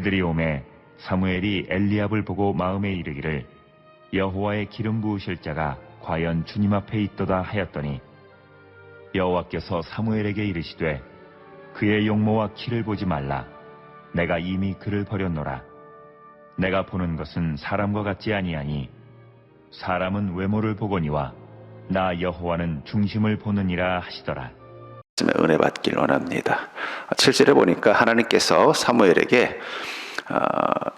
그들이 오매 사무엘이 엘리압을 보고 마음에 이르기를 여호와의 기름 부으실 자가 과연 주님 앞에 있도다 하였더니 여호와께서 사무엘에게 이르시되 그의 용모와 키를 보지 말라. 내가 이미 그를 버렸노라. 내가 보는 것은 사람과 같지 아니하니 사람은 외모를 보거니와 나 여호와는 중심을 보느니라 하시더라. 은혜 받길 원합니다. 7절에 보니까 하나님께서 사무엘에게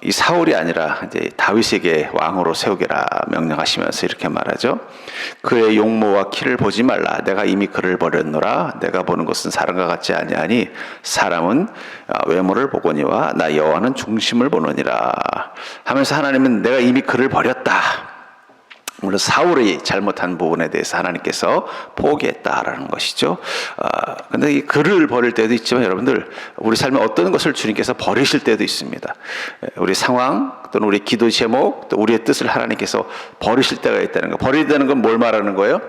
이 사울이 아니라 이제 다윗에게 왕으로 세우게라 명령하시면서 이렇게 말하죠. 그의 용모와 키를 보지 말라. 내가 이미 그를 버렸노라. 내가 보는 것은 사람과 같지 아니하니 사람은 외모를 보거니와 나 여호와는 중심을 보느니라 하면서 하나님은 내가 이미 그를 버렸다. 물론 사울이 잘못한 부분에 대해서 하나님께서 포기했다라는 것이죠. 근데 이 글을 버릴 때도 있지만 여러분들 우리 삶에 어떤 것을 주님께서 버리실 때도 있습니다. 우리 상황 또는 우리 기도 제목 또 우리의 뜻을 하나님께서 버리실 때가 있다는 거. 버리다는 건 뭘 말하는 거예요?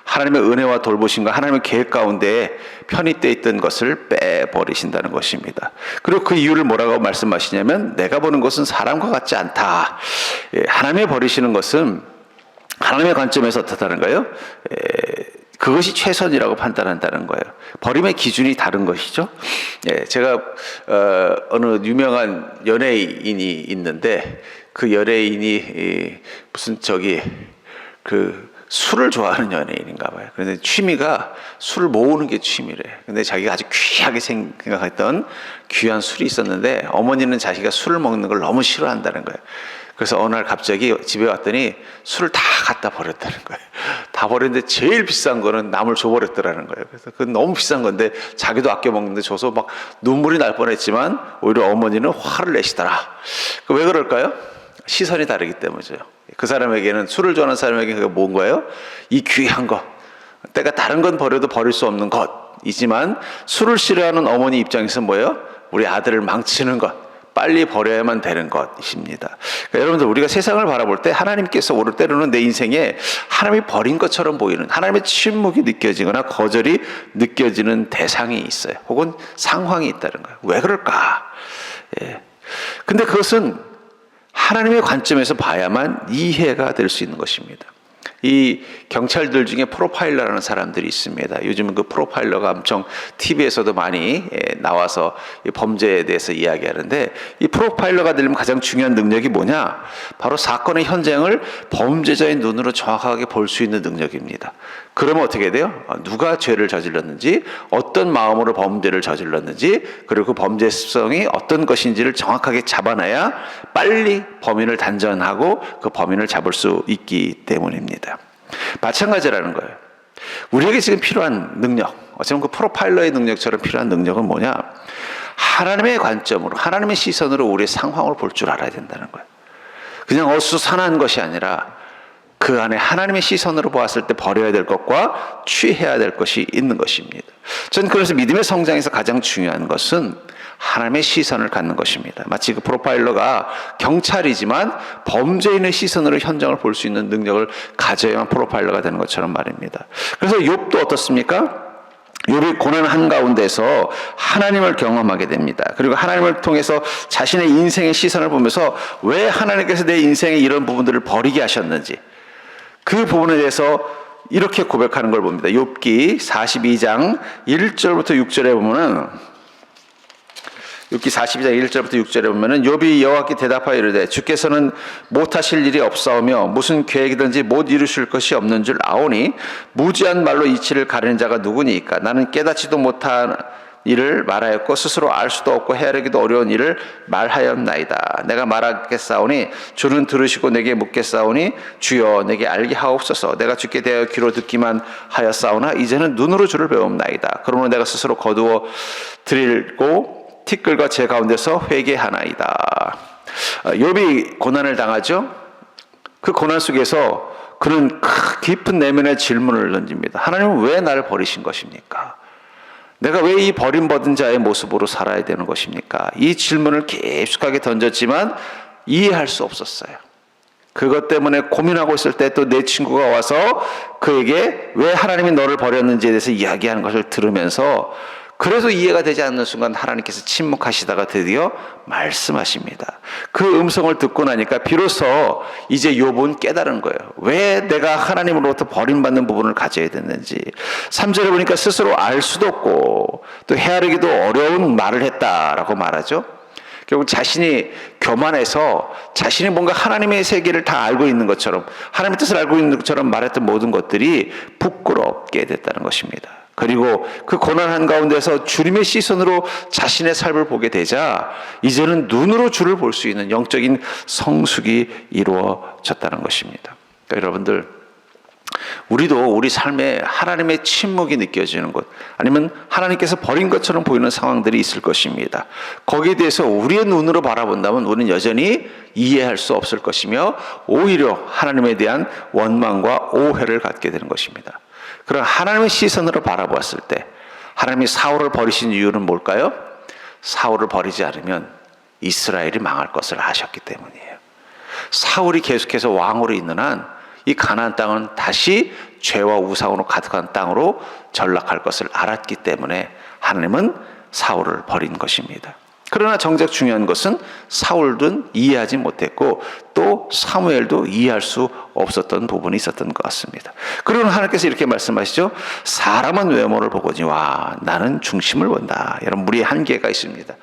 하나님의 은혜와 돌보심과 하나님의 계획 가운데 편입되어 있던 것을 빼버리신다는 것입니다. 그리고 그 이유를 뭐라고 말씀하시냐면 내가 보는 것은 사람과 같지 않다. 하나님이 버리시는 것은 하나님의 관점에서 어떻다는 거예요? 그것이 최선이라고 판단한다는 거예요. 버림의 기준이 다른 것이죠. 제가 어느 유명한 연예인이 있는데 그 연예인이 무슨 그 술을 좋아하는 연예인인가 봐요. 그런데 취미가 술을 모으는 게 취미래. 근데 자기가 아주 귀하게 생각했던 귀한 술이 있었는데 어머니는 자기가 술을 먹는 걸 너무 싫어한다는 거예요. 그래서 어느 날 갑자기 집에 왔더니 술을 다 갖다 버렸다는 거예요. 다 버렸는데 제일 비싼 거는 남을 줘버렸더라는 거예요. 그래서 그건 너무 비싼 건데 자기도 아껴 먹는데 줘서 막 눈물이 날 뻔했지만 오히려 어머니는 화를 내시더라. 왜 그럴까요? 시선이 다르기 때문이죠. 그 사람에게는 술을 좋아하는 사람에게 그게 뭔 거예요? 이 귀한 것. 때가 다른 건 버려도 버릴 수 없는 것이지만 술을 싫어하는 어머니 입장에서 뭐예요? 우리 아들을 망치는 것. 빨리 버려야만 되는 것입니다. 그러니까 여러분들 우리가 세상을 바라볼 때 하나님께서 오를 때로는 내 인생에 하나님이 버린 것처럼 보이는 하나님의 침묵이 느껴지거나 거절이 느껴지는 대상이 있어요. 혹은 상황이 있다는 거예요. 왜 그럴까? 근데 그것은 하나님의 관점에서 봐야만 이해가 될 수 있는 것입니다. 이 경찰들 중에 프로파일러라는 사람들이 있습니다. 요즘은 그 프로파일러가 엄청 TV에서도 많이 나와서 범죄에 대해서 이야기하는데 이 프로파일러가 되려면 가장 중요한 능력이 뭐냐? 바로 사건의 현장을 범죄자의 눈으로 정확하게 볼 수 있는 능력입니다. 그러면 어떻게 돼요? 누가 죄를 저질렀는지, 어떤 마음으로 범죄를 저질렀는지, 그리고 그 범죄 습성이 어떤 것인지를 정확하게 잡아내야 빨리 범인을 단정하고 그 범인을 잡을 수 있기 때문입니다. 마찬가지라는 거예요. 우리에게 지금 필요한 능력, 어쩌면 그 프로파일러의 능력처럼 필요한 능력은 뭐냐? 하나님의 관점으로, 하나님의 시선으로 우리의 상황을 볼 줄 알아야 된다는 거예요. 그냥 어수선한 것이 아니라 그 안에 하나님의 시선으로 보았을 때 버려야 될 것과 취해야 될 것이 있는 것입니다. 저는 그래서 믿음의 성장에서 가장 중요한 것은 하나님의 시선을 갖는 것입니다. 마치 그 프로파일러가 경찰이지만 범죄인의 시선으로 현장을 볼 수 있는 능력을 가져야만 프로파일러가 되는 것처럼 말입니다. 그래서 욥도 어떻습니까? 욥이 고난 한가운데서 하나님을 경험하게 됩니다. 그리고 하나님을 통해서 자신의 인생의 시선을 보면서 왜 하나님께서 내 인생의 이런 부분들을 버리게 하셨는지 그 부분에 대해서 이렇게 고백하는 걸 봅니다. 욥기 42장 1절부터 6절에 보면은 욥기 42장 1절부터 6절에 보면은 욥이 여호와께 대답하여 이르되 주께서는 못하실 일이 없사오며 무슨 계획이든지 못 이루실 것이 없는 줄 아오니 무지한 말로 이치를 가리는 자가 누구니까 나는 깨닫지도 못한 일을 말하였고 스스로 알 수도 없고 헤아리기도 어려운 일을 말하였나이다. 내가 말하겠사오니 주는 들으시고 내게 묻겠사오니 주여 내게 알게 하옵소서. 내가 주께 대하여 귀로 듣기만 하였사오나 이제는 눈으로 주를 배움나이다. 그러므로 내가 스스로 거두어 드리고 티끌과 제 가운데서 회개하나이다. 욥이 고난을 당하죠. 그 고난 속에서 그는 깊은 내면의 질문을 던집니다. 하나님은 왜 나를 버리신 것입니까? 내가 왜 이 버림받은 자의 모습으로 살아야 되는 것입니까? 이 질문을 깊숙하게 던졌지만 이해할 수 없었어요. 그것 때문에 고민하고 있을 때 또 내 친구가 와서 그에게 왜 하나님이 너를 버렸는지에 대해서 이야기하는 것을 들으면서 그래서 이해가 되지 않는 순간 하나님께서 침묵하시다가 드디어 말씀하십니다. 그 음성을 듣고 나니까 비로소 이제 욥은 깨달은 거예요. 왜 내가 하나님으로부터 버림받는 부분을 가져야 됐는지. 3절에 보니까 스스로 알 수도 없고 또 헤아리기도 어려운 말을 했다라고 말하죠. 결국 자신이 교만해서 자신이 뭔가 하나님의 세계를 다 알고 있는 것처럼, 하나님의 뜻을 알고 있는 것처럼 말했던 모든 것들이 부끄럽게 됐다는 것입니다. 그리고 그 고난한 가운데서 주님의 시선으로 자신의 삶을 보게 되자 이제는 눈으로 주를 볼 수 있는 영적인 성숙이 이루어졌다는 것입니다. 그러니까 여러분들, 우리도 우리 삶에 하나님의 침묵이 느껴지는 것, 아니면 하나님께서 버린 것처럼 보이는 상황들이 있을 것입니다. 거기에 대해서 우리의 눈으로 바라본다면 우리는 여전히 이해할 수 없을 것이며 오히려 하나님에 대한 원망과 오해를 갖게 되는 것입니다. 그런 하나님의 시선으로 바라보았을 때 하나님이 사울을 버리신 이유는 뭘까요? 사울을 버리지 않으면 이스라엘이 망할 것을 아셨기 때문이에요. 사울이 계속해서 왕으로 있는 한 이 가나안 땅은 다시 죄와 우상으로 가득한 땅으로 전락할 것을 알았기 때문에 하나님은 사울을 버린 것입니다. 그러나 정작 중요한 것은 사울도 이해하지 못했고 또 사무엘도 이해할 수 없었던 부분이 있었던 것 같습니다. 그리고 하나님께서 이렇게 말씀하시죠. 사람은 외모를 보거니와 나는 중심을 본다. 여러분, 우리의 한계가 있습니다.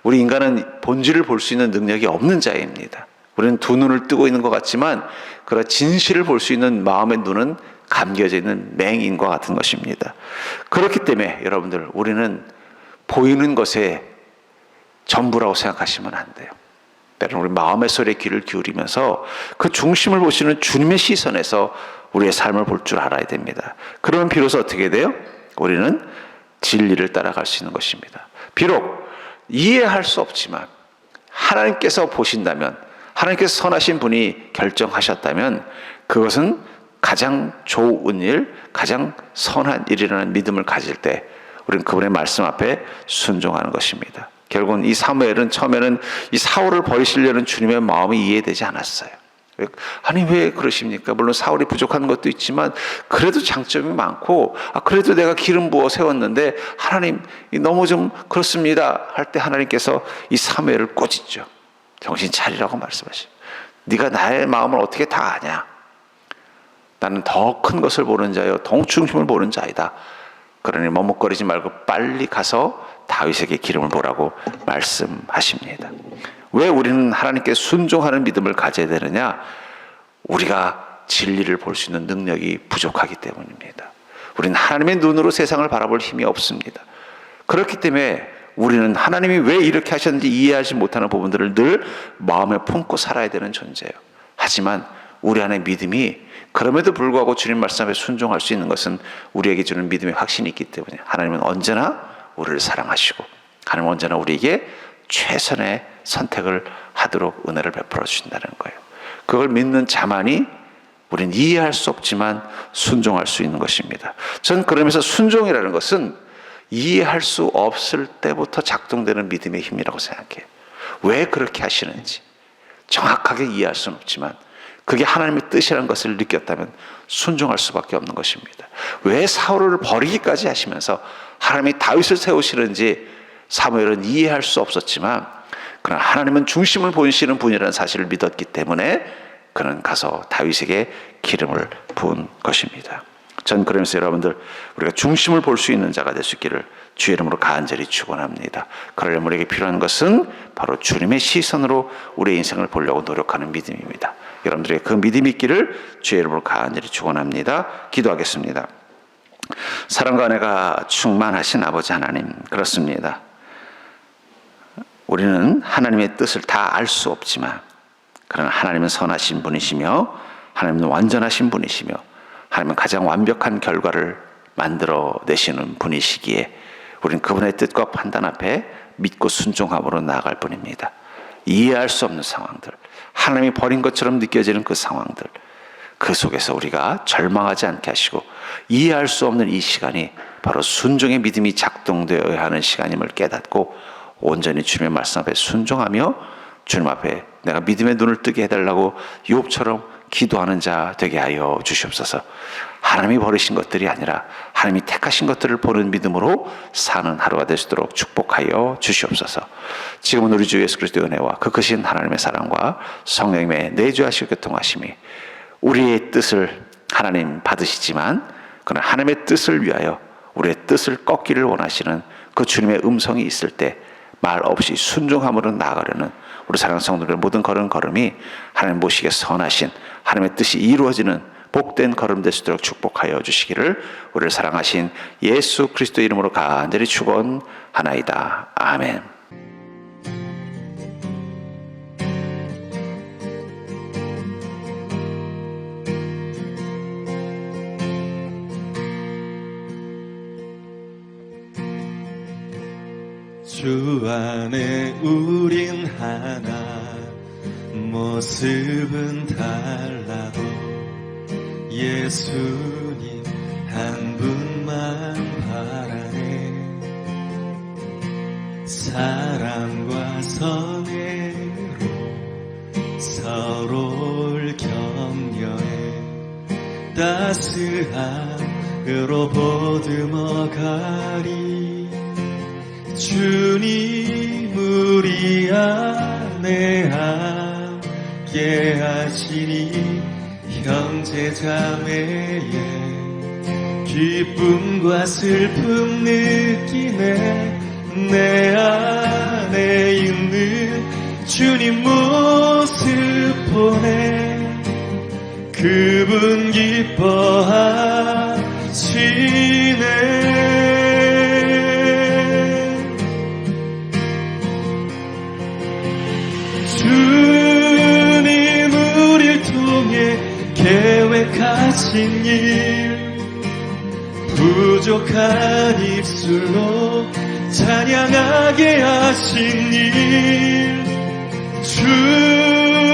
우리 인간은 본질을 볼 수 있는 능력이 없는 자입니다. 우리는 두 눈을 뜨고 있는 것 같지만 그런 진실을 볼 수 있는 마음의 눈은 감겨져 있는 맹인과 같은 것입니다. 그렇기 때문에 여러분들, 우리는 보이는 것에 전부라고 생각하시면 안 돼요. 우리 마음의 소리에 귀를 기울이면서 그 중심을 보시는 주님의 시선에서 우리의 삶을 볼 줄 알아야 됩니다. 그러면 비로소 어떻게 돼요? 우리는 진리를 따라갈 수 있는 것입니다. 비록 이해할 수 없지만 하나님께서 보신다면, 하나님께서 선하신 분이 결정하셨다면 그것은 가장 좋은 일, 가장 선한 일이라는 믿음을 가질 때 우리는 그분의 말씀 앞에 순종하는 것입니다. 결국은 이 사무엘은 처음에는 이 사울을 버리시려는 주님의 마음이 이해되지 않았어요. 아니 왜 그러십니까? 물론 사울이 부족한 것도 있지만 그래도 장점이 많고, 그래도 내가 기름 부어 세웠는데 하나님 너무 좀 그렇습니다 할 때 하나님께서 이 사무엘을 꼬집죠. 정신 차리라고 말씀하시죠. 네가 나의 마음을 어떻게 다 아냐? 나는 더 큰 것을 보는 자요, 더 중심을 보는 자이다. 그러니 머뭇거리지 말고 빨리 가서 다윗에게 기름을 부으라고 말씀하십니다. 왜 우리는 하나님께 순종하는 믿음을 가져야 되느냐? 우리가 진리를 볼 수 있는 능력이 부족하기 때문입니다. 우리는 하나님의 눈으로 세상을 바라볼 힘이 없습니다. 그렇기 때문에 우리는 하나님이 왜 이렇게 하셨는지 이해하지 못하는 부분들을 늘 마음에 품고 살아야 되는 존재예요. 하지만 우리 안에 믿음이, 그럼에도 불구하고 주님 말씀 앞에 순종할 수 있는 것은 우리에게 주는 믿음의 확신이 있기 때문에 하나님은 언제나 우리를 사랑하시고 하나님은 언제나 우리에게 최선의 선택을 하도록 은혜를 베풀어 주신다는 거예요. 그걸 믿는 자만이 우리는 이해할 수 없지만 순종할 수 있는 것입니다. 전 그러면서 순종이라는 것은 이해할 수 없을 때부터 작동되는 믿음의 힘이라고 생각해요. 왜 그렇게 하시는지 정확하게 이해할 수는 없지만 그게 하나님의 뜻이라는 것을 느꼈다면 순종할 수밖에 없는 것입니다. 왜 사울을 버리기까지 하시면서 하나님이 다윗을 세우시는지 사무엘은 이해할 수 없었지만 그러나 하나님은 중심을 보이시는 분이라는 사실을 믿었기 때문에 그는 가서 다윗에게 기름을 부은 것입니다. 전 그러면서 여러분들, 우리가 중심을 볼 수 있는 자가 될 수 있기를 주의 이름으로 간절히 축원합니다. 그러려면 우리에게 필요한 것은 바로 주님의 시선으로 우리의 인생을 보려고 노력하는 믿음입니다. 여러분들에게 그 믿음이 있기를 주의 이름으로 간절히 축원합니다. 기도하겠습니다. 사랑과 은혜가 충만하신 아버지 하나님, 그렇습니다. 우리는 하나님의 뜻을 다 알 수 없지만 그러나 하나님은 선하신 분이시며 하나님은 완전하신 분이시며 하나님은 가장 완벽한 결과를 만들어내시는 분이시기에 우리는 그분의 뜻과 판단 앞에 믿고 순종함으로 나아갈 뿐입니다. 이해할 수 없는 상황들, 하나님이 버린 것처럼 느껴지는 그 상황들, 그 속에서 우리가 절망하지 않게 하시고 이해할 수 없는 이 시간이 바로 순종의 믿음이 작동되어야 하는 시간임을 깨닫고 온전히 주님의 말씀 앞에 순종하며 주님 앞에 내가 믿음의 눈을 뜨게 해달라고 욥처럼 기도하는 자 되게 하여 주시옵소서. 하나님이 버리신 것들이 아니라 하나님이 택하신 것들을 보는 믿음으로 사는 하루가 될 수 있도록 축복하여 주시옵소서. 지금은 우리 주 예수 그리스도의 은혜와 그 크신 하나님의 사랑과 성령님의 내주하시고 교통하심이 우리의 뜻을 하나님 받으시지만 그러나 하나님의 뜻을 위하여 우리의 뜻을 꺾기를 원하시는 그 주님의 음성이 있을 때 말 없이 순종함으로 나아가려는 우리 사랑하는 성도들의 모든 걸음이 하나님 보시기에 선하신 하나님의 뜻이 이루어지는 복된 걸음 될 수 있도록 축복하여 주시기를 우리를 사랑하신 예수 그리스도 이름으로 간절히 축원하나이다. 아멘. 주 안에 우린 하나, 모습은 달라도 예수님 한 분만 바라네. 사랑과 성애로 서로를 격려해 따스함으로 보듬어가리. 주님 우리 안에 함께 하시니 형제자매의 기쁨과 슬픔 느끼네. 내 안에 있는 주님 모습 보네. 그분 기뻐하시네. 주님 우릴 통해 계획하신 일, 부족한 입술로 찬양하게 하신 일, 주님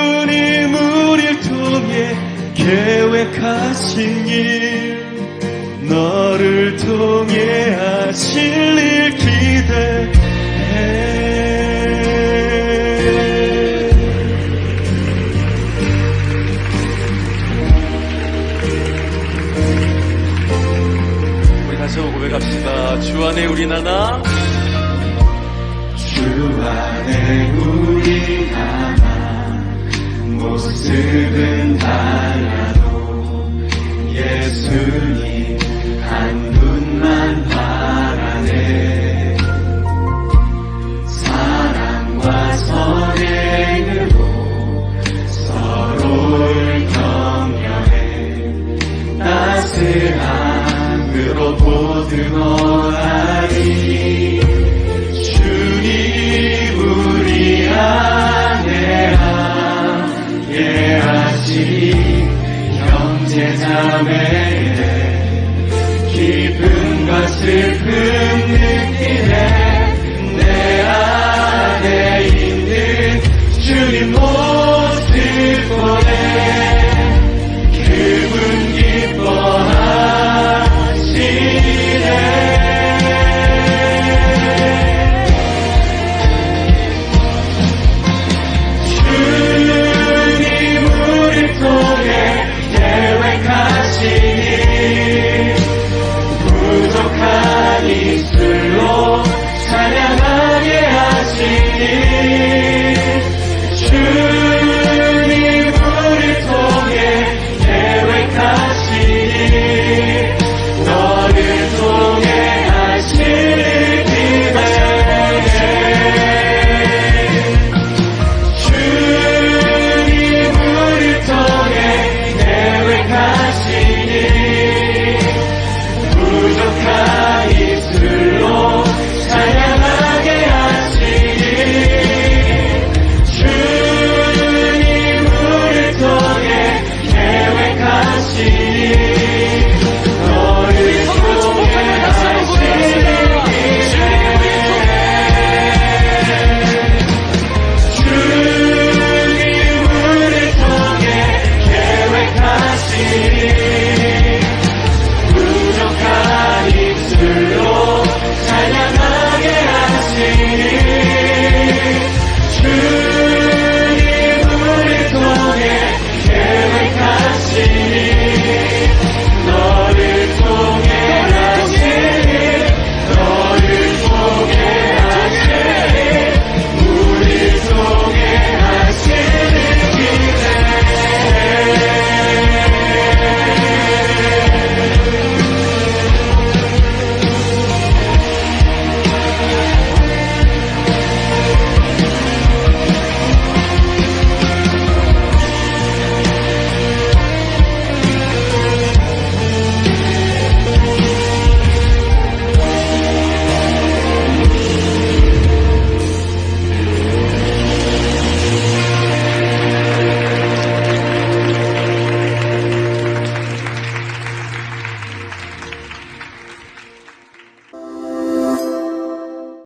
우릴 통해 계획하신 일, 너를 통해 하실 일 기대해. 고백합시다. 주 안에 우린 하나, 주 안에 우린 하나, 모습은 달라도 예수님 한 분만 바라네. 사랑과 선행으로 서로를 격려해 따스함으로 보듬어가리. 주님 우리 안에 함께 하시니 형제자매의 기쁨과 슬픔